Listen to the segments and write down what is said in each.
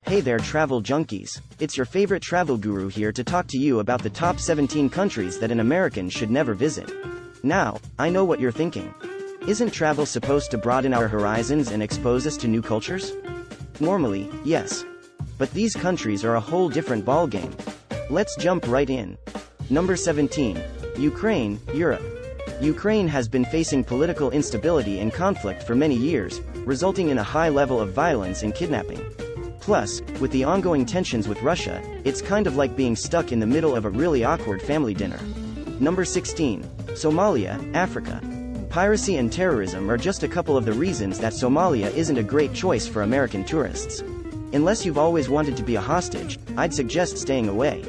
Hey there travel junkies, it's your favorite travel guru here to talk to you about the top 17 countries that an American should never visit. Now, I know what you're thinking. Isn't travel supposed to broaden our horizons and expose us to new cultures? Normally, yes. But these countries are a whole different ballgame. Let's jump right in. Number 17. Ukraine, Europe. Ukraine has been facing political instability and conflict for many years, resulting in a high level of violence and kidnapping. Plus, with the ongoing tensions with Russia, it's kind of like being stuck in the middle of a really awkward family dinner. Number 16. Somalia, Africa. Piracy and terrorism are just a couple of the reasons that Somalia isn't a great choice for American tourists. Unless you've always wanted to be a hostage, I'd suggest staying away.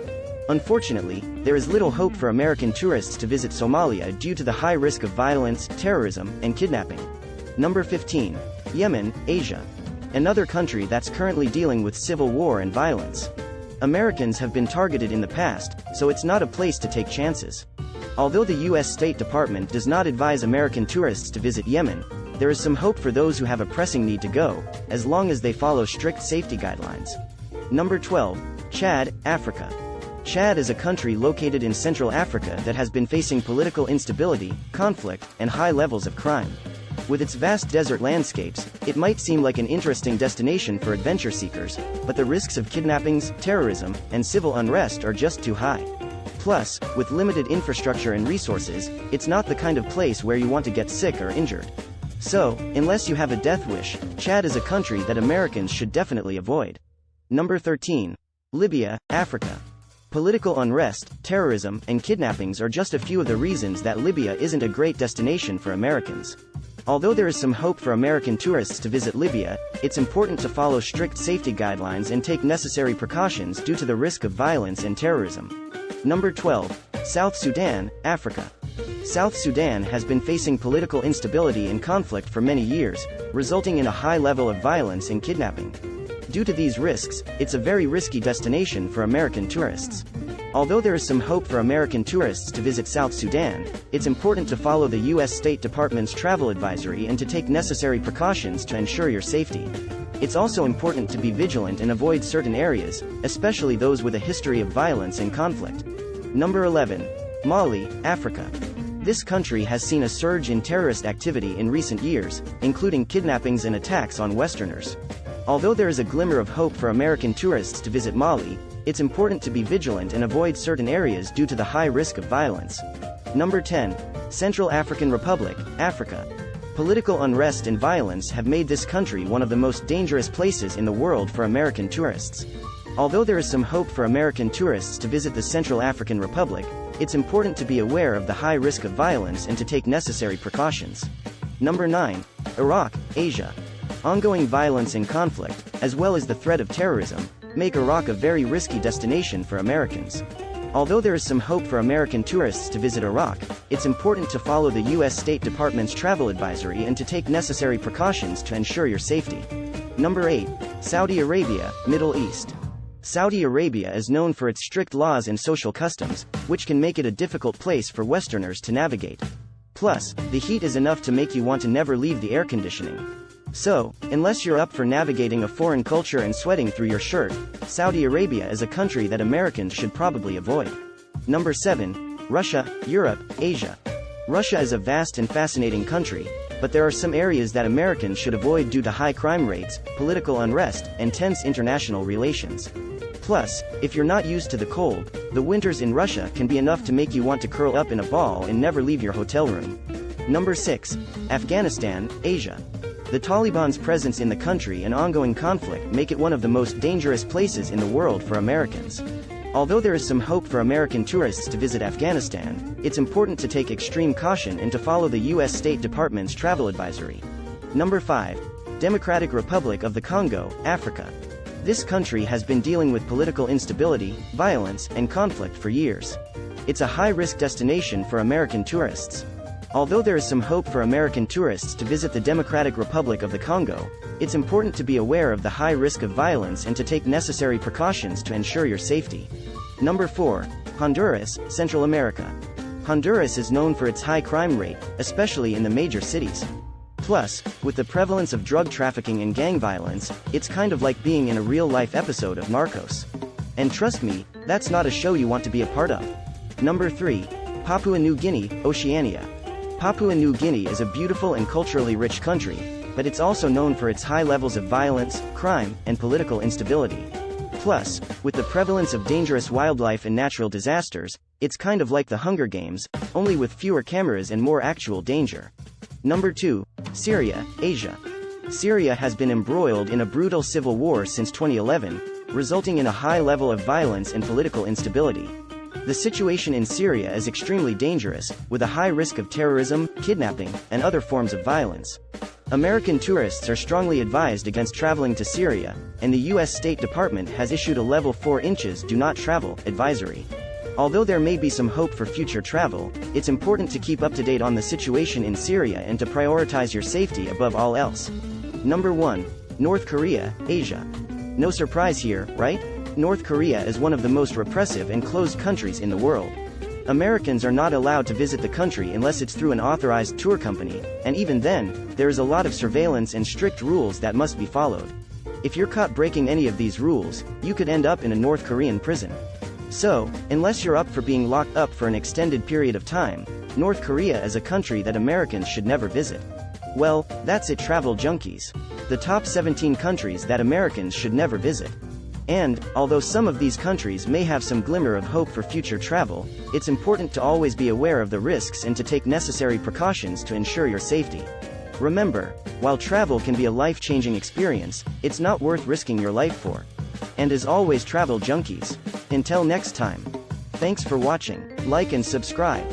Unfortunately, there is little hope for American tourists to visit Somalia due to the high risk of violence, terrorism, and kidnapping. Number 15. Yemen, Asia. Another country that's currently dealing with civil war and violence. Americans have been targeted in the past, so it's not a place to take chances. Although the U.S. State Department does not advise American tourists to visit Yemen, there is some hope for those who have a pressing need to go, as long as they follow strict safety guidelines. Number 12. Chad, Africa. Chad is a country located in Central Africa that has been facing political instability, conflict, and high levels of crime. With its vast desert landscapes, it might seem like an interesting destination for adventure seekers, but the risks of kidnappings, terrorism, and civil unrest are just too high. Plus, with limited infrastructure and resources, it's not the kind of place where you want to get sick or injured. So, unless you have a death wish, Chad is a country that Americans should definitely avoid. Number 13. Libya, Africa. Political unrest, terrorism, and kidnappings are just a few of the reasons that Libya isn't a great destination for Americans. Although there is some hope for American tourists to visit Libya, it's important to follow strict safety guidelines and take necessary precautions due to the risk of violence and terrorism. Number 12. South Sudan, Africa. South Sudan has been facing political instability and conflict for many years, resulting in a high level of violence and kidnapping. Due to these risks, it's a very risky destination for American tourists. Although there is some hope for American tourists to visit South Sudan, it's important to follow the U.S. State Department's travel advisory and to take necessary precautions to ensure your safety. It's also important to be vigilant and avoid certain areas, especially those with a history of violence and conflict. Number 11. Mali, Africa. This country has seen a surge in terrorist activity in recent years, including kidnappings and attacks on Westerners. Although there is a glimmer of hope for American tourists to visit Mali, it's important to be vigilant and avoid certain areas due to the high risk of violence. Number 10. Central African Republic, Africa. Political unrest and violence have made this country one of the most dangerous places in the world for American tourists. Although there is some hope for American tourists to visit the Central African Republic, it's important to be aware of the high risk of violence and to take necessary precautions. Number 9. Iraq, Asia. Ongoing violence and conflict, as well as the threat of terrorism, make Iraq a very risky destination for Americans. Although there is some hope for American tourists to visit Iraq, it's important to follow the U.S. State Department's travel advisory and to take necessary precautions to ensure your safety. Number 8. Saudi Arabia, Middle East. Saudi Arabia is known for its strict laws and social customs, which can make it a difficult place for Westerners to navigate. Plus, the heat is enough to make you want to never leave the air conditioning. So, unless you're up for navigating a foreign culture and sweating through your shirt, Saudi Arabia is a country that Americans should probably avoid. Number 7. Russia, Europe, Asia. Russia is a vast and fascinating country, but there are some areas that Americans should avoid due to high crime rates, political unrest, and tense international relations. Plus, if you're not used to the cold, the winters in Russia can be enough to make you want to curl up in a ball and never leave your hotel room. Number 6. Afghanistan, Asia. The Taliban's presence in the country and ongoing conflict make it one of the most dangerous places in the world for Americans. Although there is some hope for American tourists to visit Afghanistan, it's important to take extreme caution and to follow the U.S. State Department's travel advisory. Number 5. Democratic Republic of the Congo, Africa. This country has been dealing with political instability, violence, and conflict for years. It's a high-risk destination for American tourists. Although there is some hope for American tourists to visit the Democratic Republic of the Congo, it's important to be aware of the high risk of violence and to take necessary precautions to ensure your safety. Number 4. Honduras, Central America. Honduras is known for its high crime rate, especially in the major cities. Plus, with the prevalence of drug trafficking and gang violence, it's kind of like being in a real-life episode of Narcos. And trust me, that's not a show you want to be a part of. Number 3. Papua New Guinea, Oceania. Papua New Guinea is a beautiful and culturally rich country, but it's also known for its high levels of violence, crime, and political instability. Plus, with the prevalence of dangerous wildlife and natural disasters, it's kind of like the Hunger Games, only with fewer cameras and more actual danger. Number 2. Syria, Asia. Syria has been embroiled in a brutal civil war since 2011, resulting in a high level of violence and political instability. The situation in Syria is extremely dangerous, with a high risk of terrorism, kidnapping, and other forms of violence. American tourists are strongly advised against traveling to Syria, and the U.S. State Department has issued a level 4 inches do not travel advisory. Although there may be some hope for future travel, it's important to keep up to date on the situation in Syria and to prioritize your safety above all else. Number 1. North Korea, Asia. No surprise here, right? North Korea is one of the most repressive and closed countries in the world. Americans are not allowed to visit the country unless it's through an authorized tour company, and even then, there is a lot of surveillance and strict rules that must be followed. If you're caught breaking any of these rules, you could end up in a North Korean prison. So, unless you're up for being locked up for an extended period of time, North Korea is a country that Americans should never visit. Well, that's it, travel junkies. The top 17 countries that Americans should never visit. And, although some of these countries may have some glimmer of hope for future travel, it's important to always be aware of the risks and to take necessary precautions to ensure your safety. Remember, while travel can be a life-changing experience, it's not worth risking your life for. And as always, travel junkies. Until next time. Thanks for watching, like and subscribe.